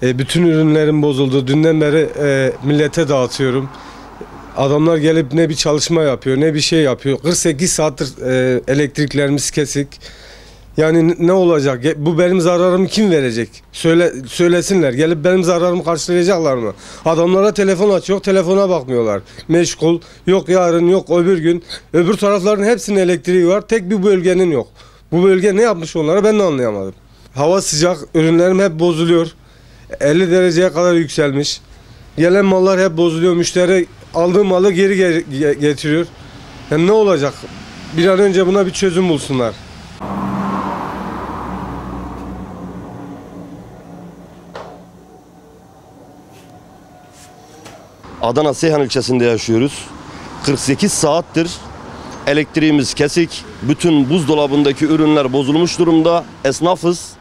Bütün ürünlerim bozuldu. Dünden beri millete dağıtıyorum. Adamlar gelip ne bir çalışma yapıyor, ne bir şey yapıyor. 48 saattir elektriklerimiz kesik. Yani ne olacak? Bu benim zararımı kim verecek? Söylesinler. Gelip benim zararımı karşılayacaklar mı? Adamlara telefon açıyor, telefona bakmıyorlar. Meşgul. Yok yarın, yok öbür gün. Öbür tarafların hepsinin elektriği var. Tek bir bölgenin yok. Bu bölge ne yapmış onlara ben de anlayamadım. Hava sıcak, ürünlerim hep bozuluyor. 50 dereceye kadar yükselmiş. Gelen mallar hep bozuluyor. Müşteri aldığı malı geri getiriyor. Yani ne olacak? Bir an önce buna bir çözüm bulsunlar. Adana Seyhan ilçesinde yaşıyoruz. 48 saattir elektriğimiz kesik. Bütün buzdolabındaki ürünler bozulmuş durumda. Esnafız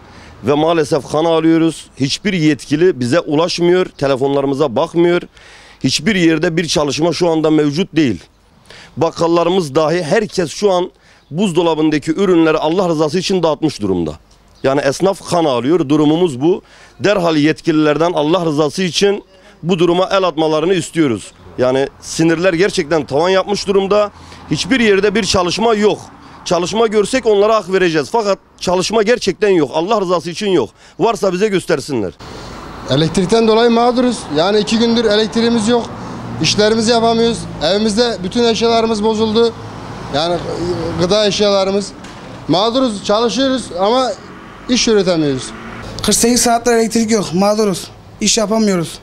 ve maalesef kan alıyoruz. Hiçbir yetkili bize ulaşmıyor, telefonlarımıza bakmıyor. Hiçbir yerde bir çalışma şu anda mevcut değil. Bakkallarımız dahi herkes şu an buzdolabındaki ürünleri Allah rızası için dağıtmış durumda. Yani esnaf kan alıyor, durumumuz bu. Derhal yetkililerden Allah rızası için bu duruma el atmalarını istiyoruz. Yani sinirler gerçekten tavan yapmış durumda. Hiçbir yerde bir çalışma yok. Çalışma görsek onlara hak vereceğiz. Fakat çalışma gerçekten yok. Allah rızası için yok. Varsa bize göstersinler. Elektrikten dolayı mağduruz. Yani 2 gündür elektriğimiz yok. İşlerimizi yapamıyoruz. Evimizde bütün eşyalarımız bozuldu. Yani gıda eşyalarımız. Mağduruz, çalışıyoruz ama iş üretemiyoruz. 48 saatler elektrik yok. Mağduruz. İş yapamıyoruz.